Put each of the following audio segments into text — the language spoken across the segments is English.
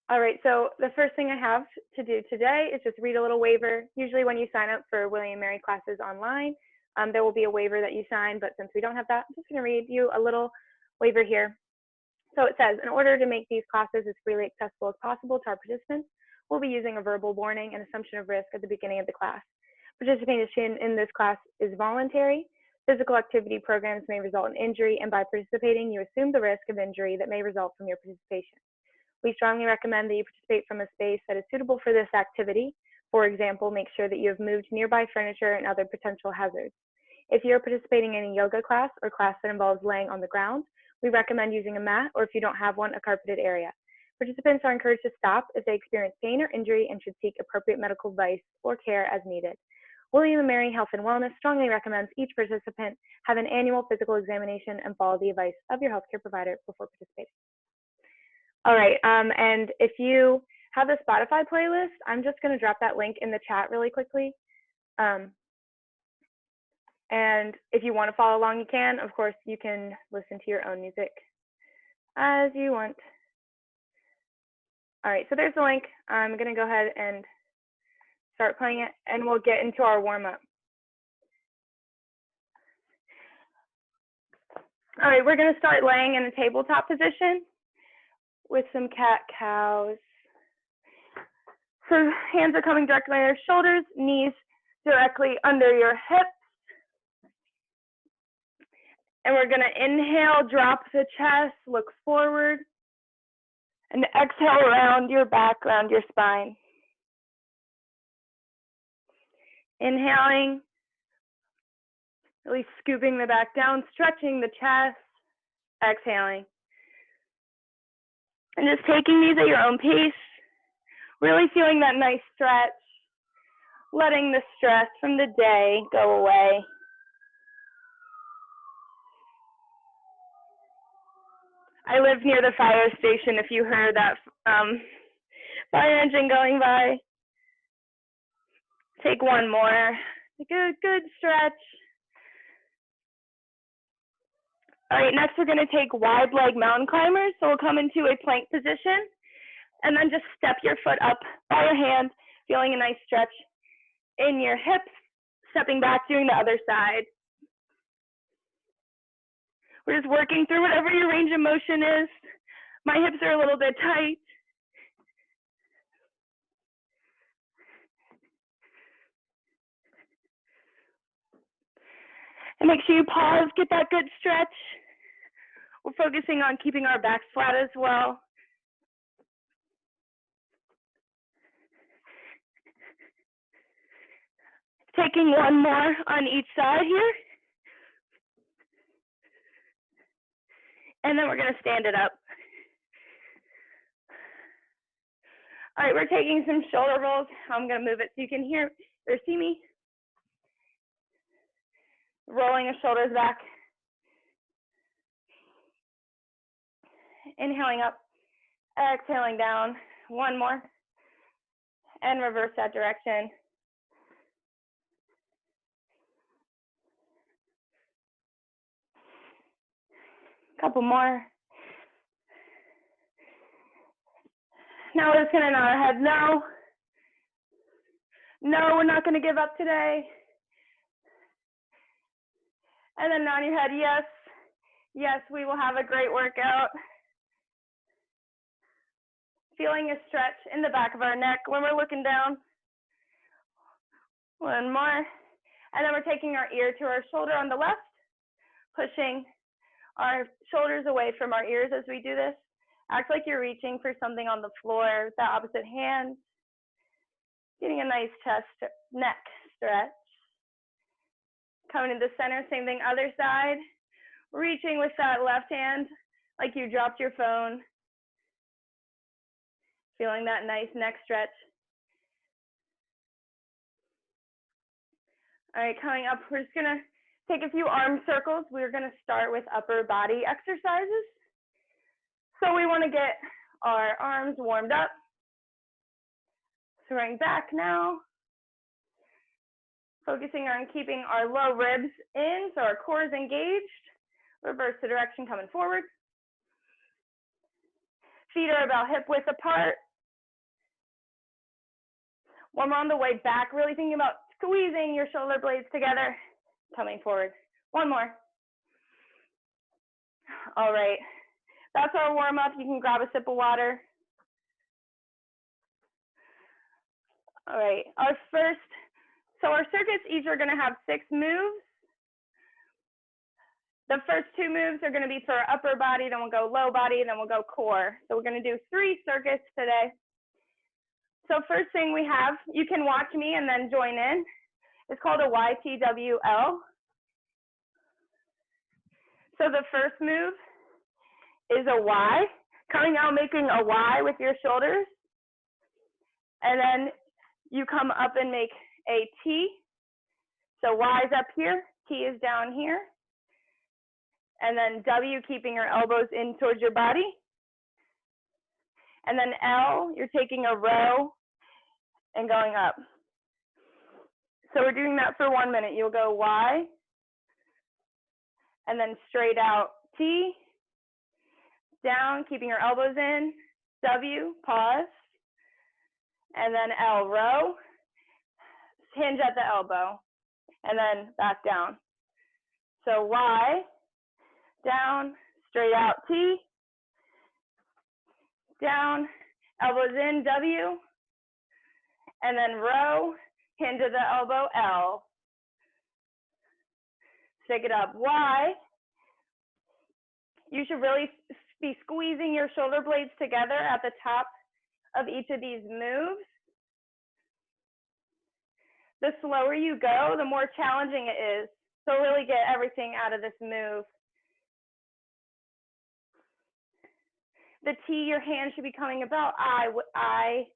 All right, so the first thing I have to do today is just read a little waiver. Usually when you sign up for William & Mary classes online, there will be a waiver that you sign, but since we don't have that, I'm just gonna read you a little waiver here. So it says, in order to make these classes as freely accessible as possible to our participants, we'll be using a verbal warning and assumption of risk at the beginning of the class. Participation in this class is voluntary. Physical activity programs may result in injury, and by participating, you assume the risk of injury that may result from your participation. We strongly recommend that you participate from a space that is suitable for this activity. For example, make sure that you have moved nearby furniture and other potential hazards. If you're participating in a yoga class or class that involves laying on the ground, we recommend using a mat, or if you don't have one, a carpeted area. Participants are encouraged to stop if they experience pain or injury and should seek appropriate medical advice or care as needed. William & Mary Health and Wellness strongly recommends each participant have an annual physical examination and follow the advice of your healthcare provider before participating. All right, and if you have the Spotify playlist, I'm just gonna drop that link in the chat really quickly. And if you want to follow along, you can. Of course, you can listen to your own music as you want. All right, so there's the link. I'm going to go ahead and start playing it, and we'll get into our warm-up. All right, we're going to start laying in a tabletop position with some cat-cows. So hands are coming directly on your shoulders, knees directly under your hips. And we're gonna inhale, drop the chest, look forward, and exhale around your back, around your spine. Inhaling, really scooping the back down, stretching the chest, exhaling. And just taking these at your own pace, really feeling that nice stretch, letting the stress from the day go away. I live near the fire station if you heard that fire engine going by. Take one more. Good stretch. All right, next we're going to take wide leg mountain climbers. So we'll come into a plank position and then just step your foot up by your hand, feeling a nice stretch in your hips, stepping back, doing the other side. We're just working through whatever your range of motion is. My hips are a little bit tight. And make sure you pause, get that good stretch. We're focusing on keeping our backs flat as well. Taking one more on each side here. And then we're going to stand it up. All right, we're taking some shoulder rolls. I'm going to move it so you can hear or see me. Rolling the shoulders back. Inhaling up, exhaling down. One more. And reverse that direction. Couple more. Now we're just going to nod our head, no. No, we're not going to give up today. And then nod your head, yes. Yes, we will have a great workout. Feeling a stretch in the back of our neck when we're looking down. One more. And then we're taking our ear to our shoulder on the left, pushing our shoulders away from our ears as we do this. Act like you're reaching for something on the floor with the opposite hand. Getting a nice chest, neck stretch. Coming to the center, same thing, other side. Reaching with that left hand like you dropped your phone. Feeling that nice neck stretch. All right, coming up, we're just gonna take a few arm circles. We're gonna start with upper body exercises. So we wanna get our arms warmed up. Throwing back now. Focusing on keeping our low ribs in, so our core is engaged. Reverse the direction, coming forward. Feet are about hip width apart. One more on the way back, really thinking about squeezing your shoulder blades together, coming forward. One more. All right, that's our warm up. You can grab a sip of water. All right, our circuits each are gonna have 6 moves. The first 2 moves are gonna be for upper body, then we'll go low body, then we'll go core. So we're gonna do 3 circuits today. So first thing we have, you can watch me and then join in. It's called a YTWL. So the first move is a Y, coming out making a Y with your shoulders. And then you come up and make a T. So Y is up here, T is down here. And then W, keeping your elbows in towards your body. And then L, you're taking a row and going up. So we're doing that for 1 minute. You'll go Y, and then straight out T, down, keeping your elbows in, W, pause, and then L, row, hinge at the elbow, and then back down. So Y, down, straight out T, down, elbows in, W, and then row, hinge at the elbow, L. Stick it up, Y. You should really be squeezing your shoulder blades together at the top of each of these moves. The slower you go, the more challenging it is. So really get everything out of this move. The T, your hand should be coming about I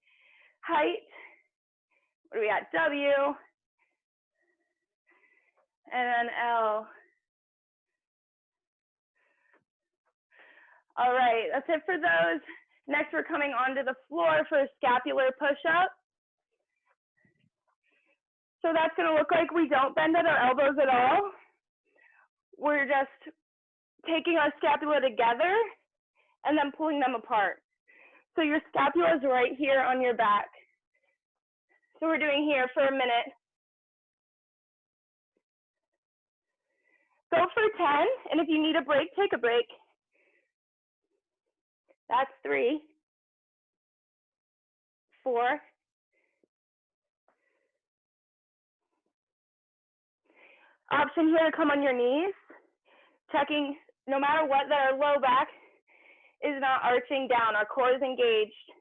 height. What do we got? W. And then L. All right, that's it for those. Next, we're coming onto the floor for a scapular push-up. So that's gonna look like we don't bend at our elbows at all. We're just taking our scapula together and then pulling them apart. So your scapula is right here on your back. So we're doing here for a minute. Go for 10, and if you need a break, take a break. That's 3, 4, option here to come on your knees, checking no matter what that our low back is not arching down, our core is engaged.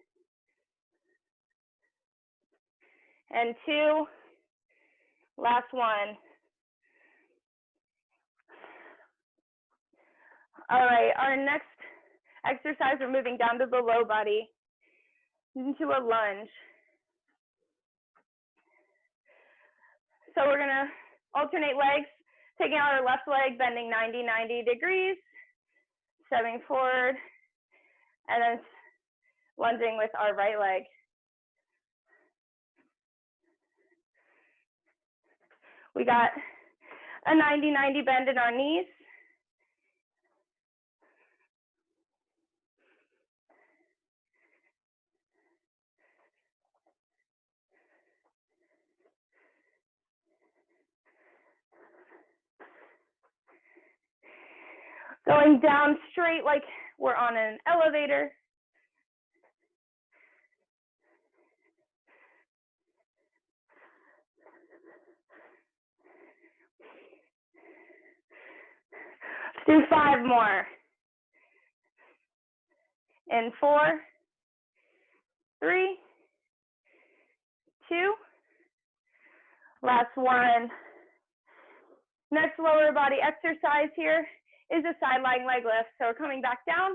And 2, last 1. All right, our next exercise, we're moving down to the low body into a lunge. So we're gonna alternate legs, taking out our left leg, bending 90 degrees, stepping forward, and then lunging with our right leg. We got a 90 bend in our knees. Going down straight like we're on an elevator. Let's do 5 more. In 4, 3, 2, last 1. Next lower body exercise here is a side lying leg lift. So we're coming back down,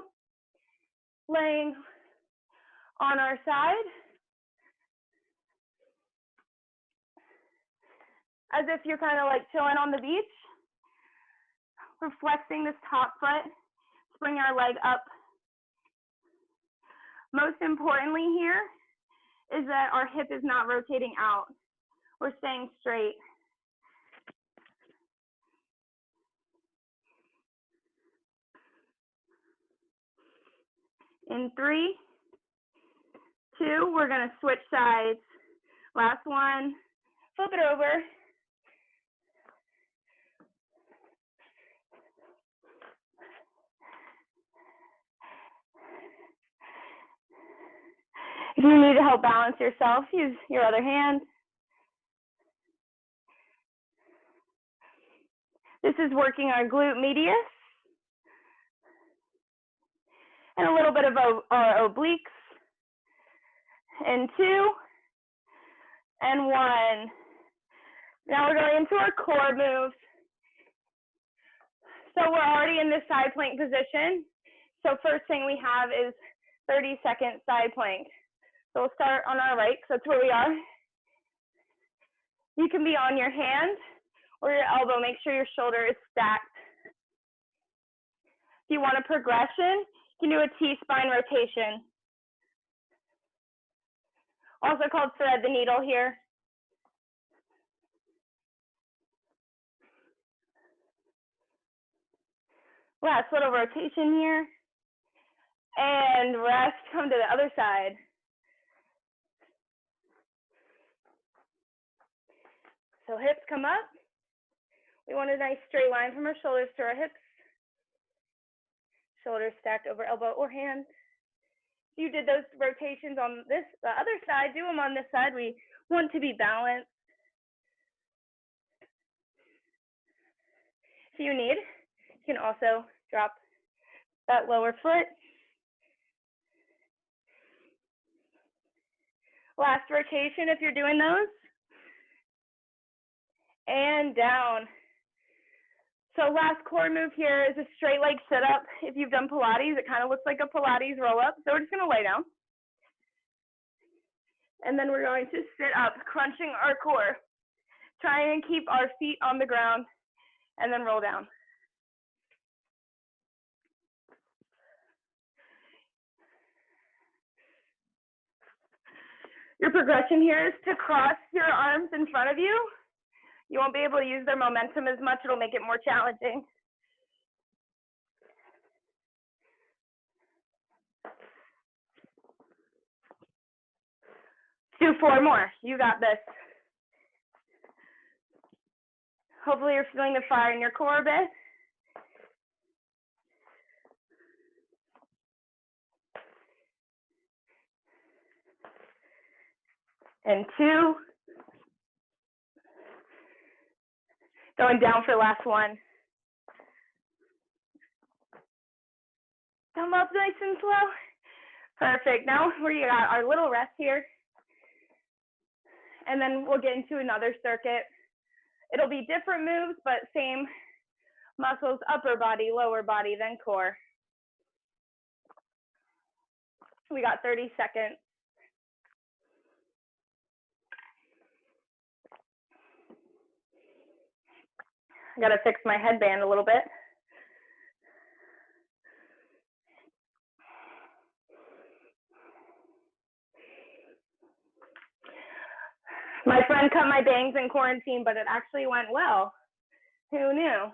laying on our side, as if you're kind of like chilling on the beach. We're flexing this top foot, bring our leg up. Most importantly here is that our hip is not rotating out. We're staying straight. In 3, 2, we're gonna switch sides. Last one, flip it over. If you need to help balance yourself, use your other hand. This is working our glute medius and a little bit of our obliques. And 2 and 1. Now we're going into our core moves. So we're already in this side plank position. So first thing we have is 30-second side plank. So we'll start on our right, because that's where we are. You can be on your hand or your elbow. Make sure your shoulder is stacked. If you want a progression, you can do a T-spine rotation. Also called thread the needle here. Last little rotation here. And rest, come to the other side. So hips come up. We want a nice straight line from our shoulders to our hips. Shoulders stacked over elbow or hand. If you did those rotations on the other side, do them on this side. We want to be balanced. If you need, you can also drop that lower foot. Last rotation if you're doing those. And down. So last core move here is a straight leg sit up. If you've done Pilates, it kind of looks like a Pilates roll up. So we're just going to lay down. And then we're going to sit up, crunching our core. Try and keep our feet on the ground and then roll down. Your progression here is to cross your arms in front of you. You won't be able to use their momentum as much. It'll make it more challenging. Do 4 more. You got this. Hopefully you're feeling the fire in your core a bit. And 2. Going down for last one. Come up nice and slow. Perfect. Now we got our little rest here. And then we'll get into another circuit. It'll be different moves, but same muscles, upper body, lower body, then core. We got 30 seconds. I gotta fix my headband a little bit. My friend cut my bangs in quarantine, but it actually went well. Who knew?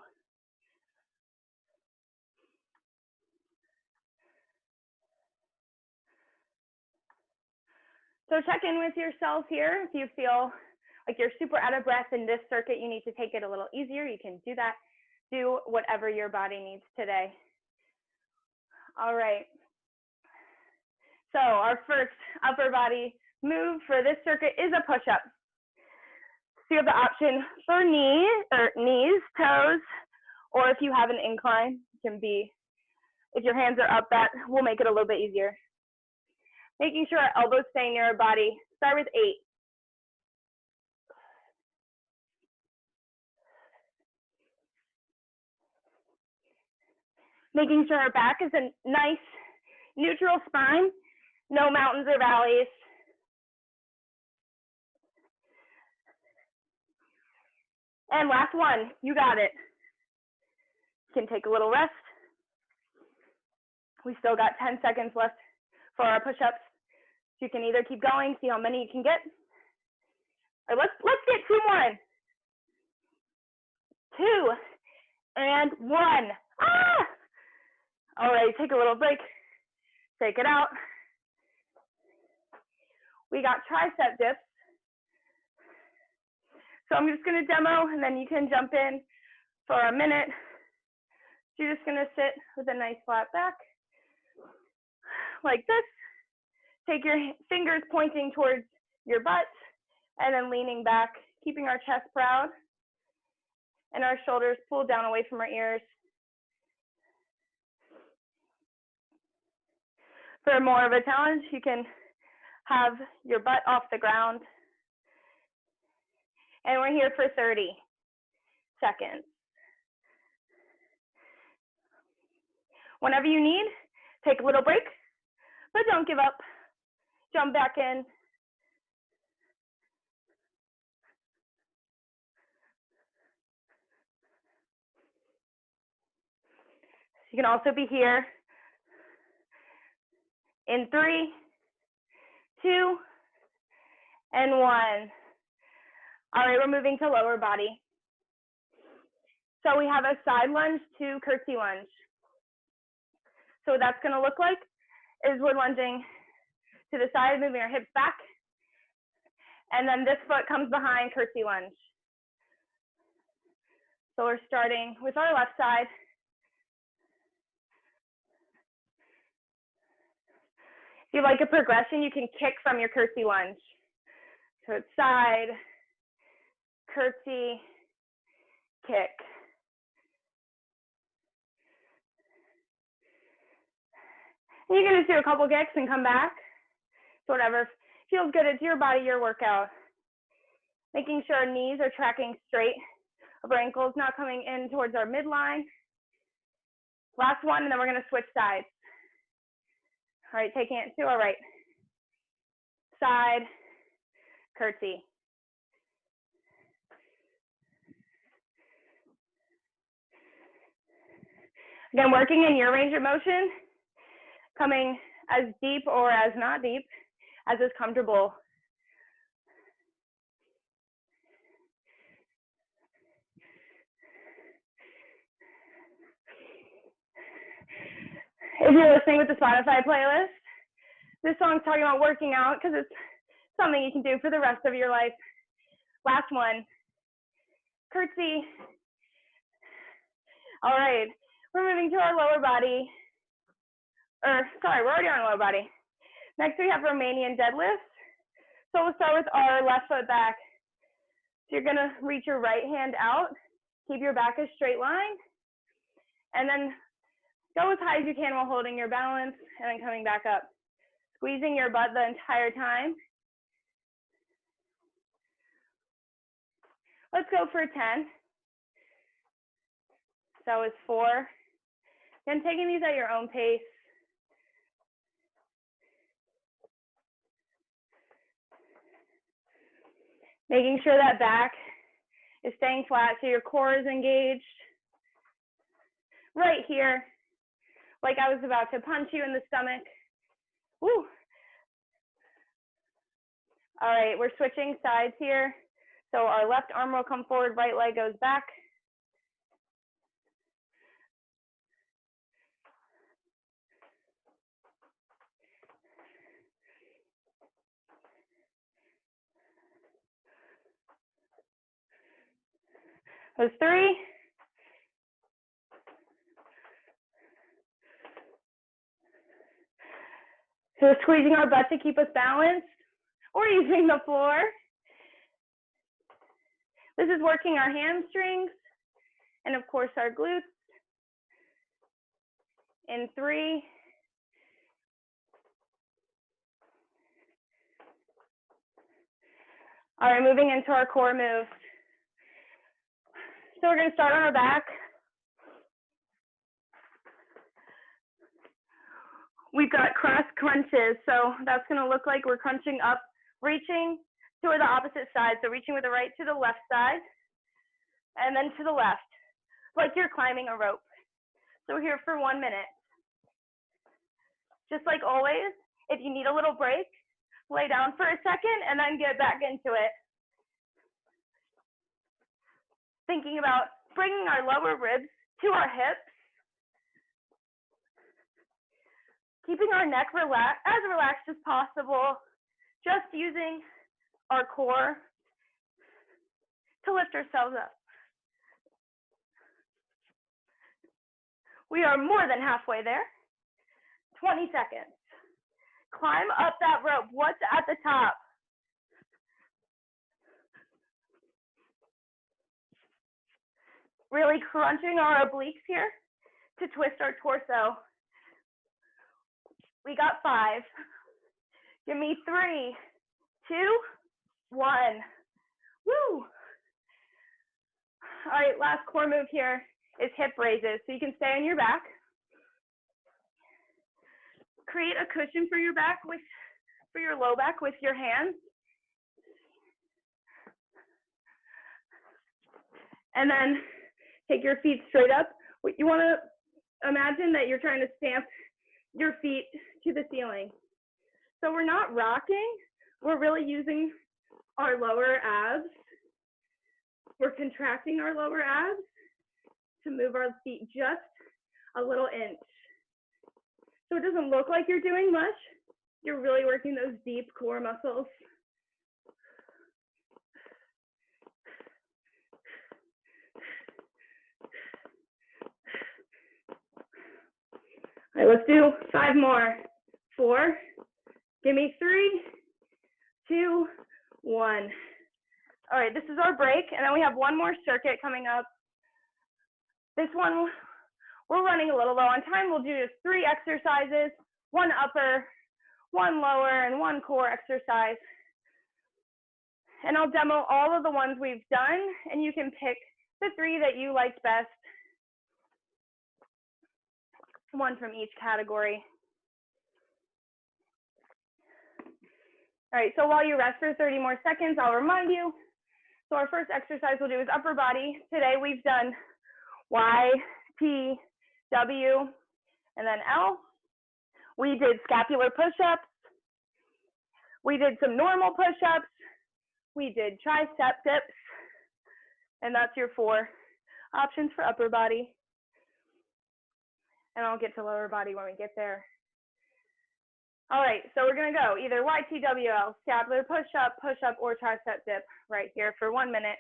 So check in with yourself here. If you feel like you're super out of breath in this circuit, you need to take it a little easier. You can do that. Do whatever your body needs today. All right. So our first upper body move for this circuit is a push-up. So you have the option for knees, toes, or if you have an incline, it can be, if your hands are up, that will make it a little bit easier. Making sure our elbows stay near our body. Start with 8. Making sure our back is a nice neutral spine, no mountains or valleys. And last one, you got it. You can take a little rest. We still got 10 seconds left for our push-ups. You can either keep going, see how many you can get, or let's get 2 more. 2 and 1. Ah! All right, take a little break. Take it out. We got tricep dips. So I'm just gonna demo and then you can jump in for a minute. So you're just gonna sit with a nice flat back, like this. Take your fingers pointing towards your butt and then leaning back, keeping our chest proud and our shoulders pulled down away from our ears. For more of a challenge, you can have your butt off the ground. And we're here for 30 seconds. Whenever you need, take a little break, but don't give up. Jump back in. You can also be here in 3, 2, and 1. All right, we're moving to lower body. So we have a side lunge to curtsy lunge. So what that's going to look like is we're lunging to the side, moving our hips back, and then this foot comes behind curtsy lunge. So we're starting with our left side. If you like a progression, you can kick from your curtsy lunge. So it's side, curtsy, kick. And you can just do a couple kicks and come back. So whatever feels good. It's your body, your workout. Making sure our knees are tracking straight. Our ankles not coming in towards our midline. Last one, and then we're going to switch sides. All right, taking it to our right. Side, curtsy. Again, working in your range of motion, coming as deep or as not deep as is comfortable. If you're listening with the Spotify playlist, this song's talking about working out because it's something you can do for the rest of your life. Last one, curtsy. All right, we're moving to our lower body. We're already on lower body. Next we have Romanian deadlifts. So we'll start with our left foot back. So you're gonna reach your right hand out, keep your back a straight line, and then go as high as you can while holding your balance and then coming back up. Squeezing your butt the entire time. Let's go for 10. So it's 4. Then taking these at your own pace. Making sure that back is staying flat so your core is engaged. Right here, like I was about to punch you in the stomach. Woo. All right, we're switching sides here. So our left arm will come forward, right leg goes back. Those 3. So we're squeezing our butt to keep us balanced or using the floor. This is working our hamstrings and of course our glutes. In 3. All right, moving into our core moves. So we're going to start on our back. We've got cross crunches. So that's going to look like we're crunching up, reaching to the opposite side. So reaching with the right to the left side and then to the left, like you're climbing a rope. So we're here for 1 minute. Just like always, if you need a little break, lay down for a second and then get back into it. Thinking about bringing our lower ribs to our hips. Keeping our neck as relaxed as possible. Just using our core to lift ourselves up. We are more than halfway there. 20 seconds. Climb up that rope. What's at the top? Really crunching our obliques here to twist our torso. We got 5. Give me 3, 2, 1. Woo! All right, last core move here is hip raises. So you can stay on your back. Create a cushion for your back for your low back with your hands. And then take your feet straight up. You want to imagine that you're trying to stamp your feet to the ceiling. So we're not rocking. We're really using our lower abs. We're contracting our lower abs to move our feet just a little inch. So it doesn't look like you're doing much. You're really working those deep core muscles. All right, let's do 5 more. 4, give me 3, 2, 1. All right, this is our break, and then we have one more circuit coming up. This one, we're running a little low on time. We'll do just 3 exercises, 1 upper, 1 lower, and 1 core exercise. And I'll demo all of the ones we've done, and you can pick the 3 that you liked best. 1 from each category. All right, so while you rest for 30 more seconds, I'll remind you. So our first exercise we'll do is upper body. Today we've done Y, T, W, and then L. We did scapular push-ups. We did some normal push-ups. We did tricep dips. And that's your 4 options for upper body. And I'll get to lower body when we get there. All right, so we're gonna go either YTWL, scapular push-up, or tricep dip right here for 1 minute.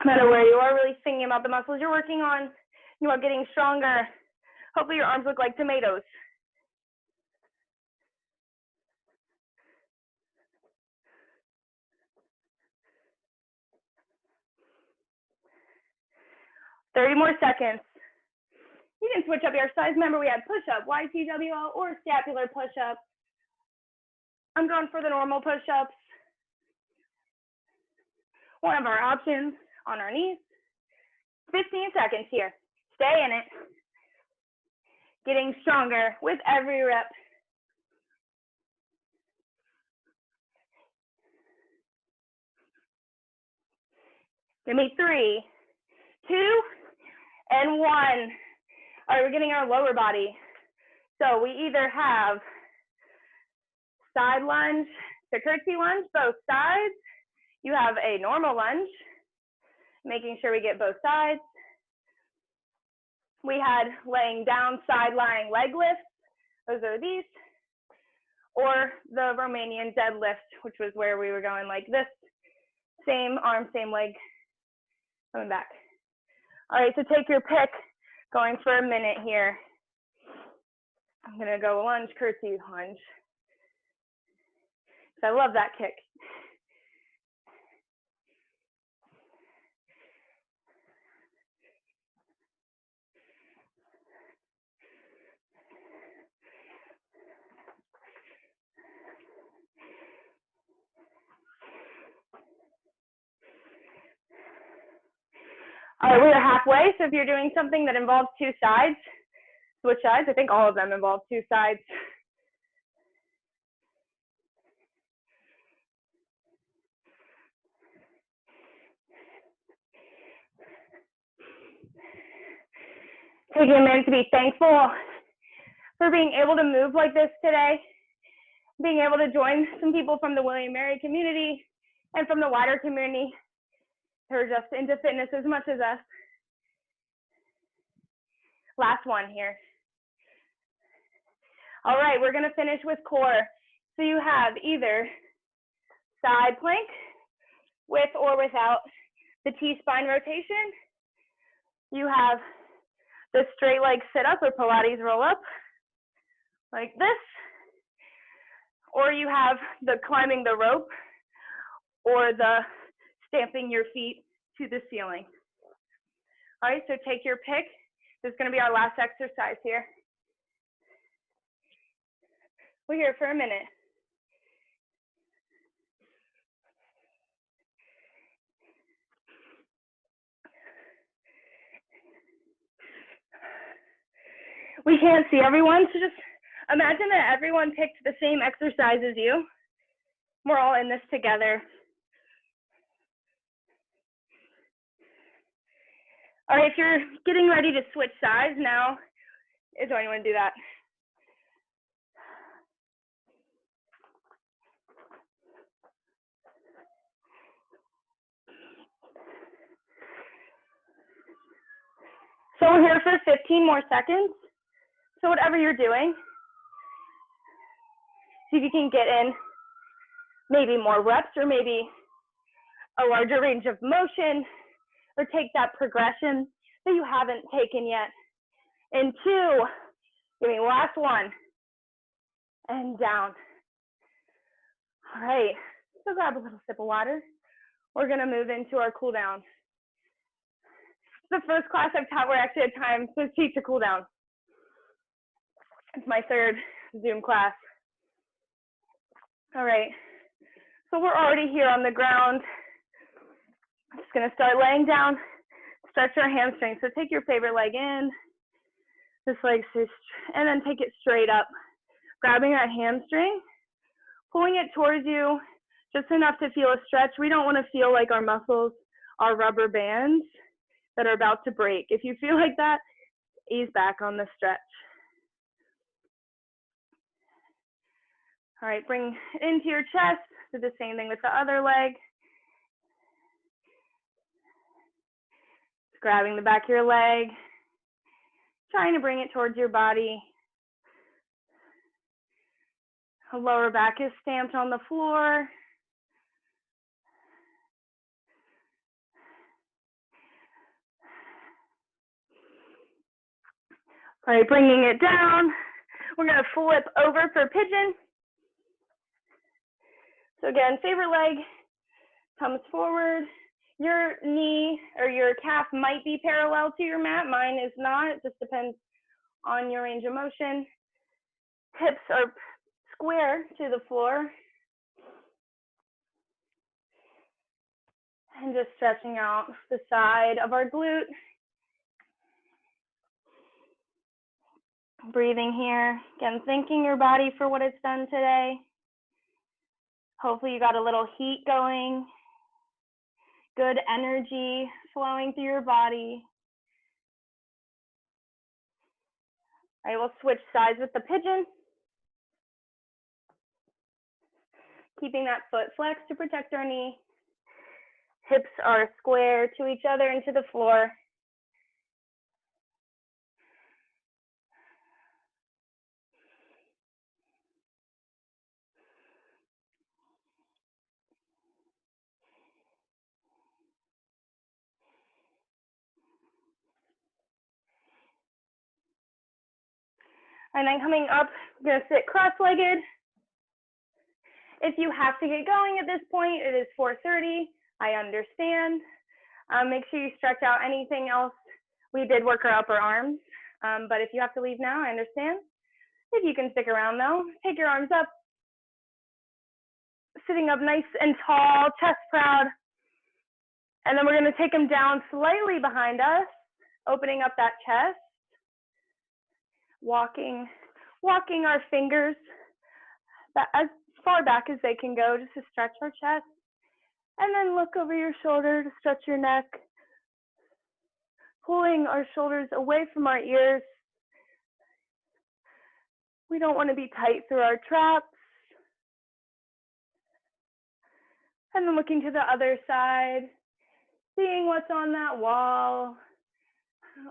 No matter where you are, really thinking about the muscles you're working on. You are getting stronger. Hopefully your arms look like tomatoes. Thirty more seconds. You can switch up your exercise. Remember, we had push-up, YTWL, or scapular push-up. I'm going for the normal push-ups. One of our options on our knees. 15 seconds here. Stay in it. Getting stronger with every rep. Give me 3, 2, and 1. All right, we're getting our lower body. So we either have side lunge to curtsy lunge, both sides. You have a normal lunge, making sure we get both sides. We had laying down, side lying leg lifts. Those are these. Or the Romanian deadlift, which was where we were going like this. Same arm, same leg, coming back. All right, so take your pick, going for a minute here. I'm gonna go lunge, curtsy, lunge. So I love that kick. All right, we are halfway, so if you're doing something that involves 2 sides, switch sides. I think all of them involve 2 sides. Taking a minute to be thankful for being able to move like this today, being able to join some people from the William & Mary community and from the wider community who are just into fitness as much as us. Last one here. All right, we're gonna finish with core. So you have either side plank with or without the T-spine rotation. You have the straight leg sit up or Pilates roll up like this, or you have the climbing the rope or the stamping your feet to the ceiling. All right, so take your pick. This is gonna be our last exercise here. We're here for a minute. We can't see everyone, so just imagine that everyone picked the same exercise as you. We're all in this together. All right, if you're getting ready to switch sides now, do anyone do that? So we're here for 15 more seconds. So whatever you're doing, see if you can get in maybe more reps or maybe a larger range of motion, or take that progression that you haven't taken yet. And 2, give me last one, and down. All right, so grab a little sip of water. We're gonna move into our cool down. The first class I've taught where I actually had time to teach a cool down. It's my 3rd Zoom class. All right, so we're already here on the ground. I'm just gonna start laying down, stretch our hamstrings. So take your favorite leg in, this leg, and then take it straight up. Grabbing our hamstring, pulling it towards you, just enough to feel a stretch. We don't wanna feel like our muscles are rubber bands that are about to break. If you feel like that, ease back on the stretch. All right, bring it into your chest. Do the same thing with the other leg. Grabbing the back of your leg, trying to bring it towards your body. The lower back is stamped on the floor. All right, bringing it down. We're gonna flip over for pigeon. So again, favorite leg comes forward. Your knee or your calf might be parallel to your mat. Mine is not. It just depends on your range of motion. Hips are square to the floor. And just stretching out the side of our glute. Breathing here. Again, thanking your body for what it's done today. Hopefully you got a little heat going. Good energy flowing through your body. All right, we'll switch sides with the pigeon. Keeping that foot flexed to protect our knee. Hips are square to each other and to the floor. And then coming up, we're gonna sit cross-legged. If you have to get going at this point, it is 4:30, I understand. Make sure you stretch out anything else. We did work our upper arms, but if you have to leave now, I understand. If you can stick around though, take your arms up. Sitting up nice and tall, chest proud. And then we're gonna take them down slightly behind us, opening up that chest. Walking our fingers as far back as they can go, just to stretch our chest. And then look over your shoulder to stretch your neck. Pulling our shoulders away from our ears. We don't want to be tight through our traps. And then looking to the other side, seeing what's on that wall.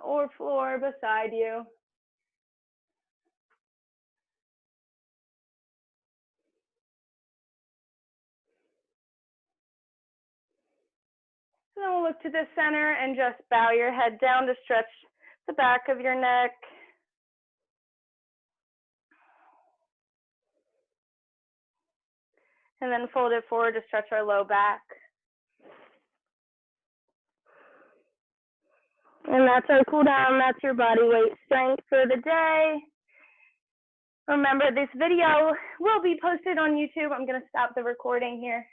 or floor beside you. So then we'll look to the center and just bow your head down to stretch the back of your neck. And then fold it forward to stretch our low back. And that's our cool down. That's your body weight strength for the day. Remember, this video will be posted on YouTube. I'm going to stop the recording here.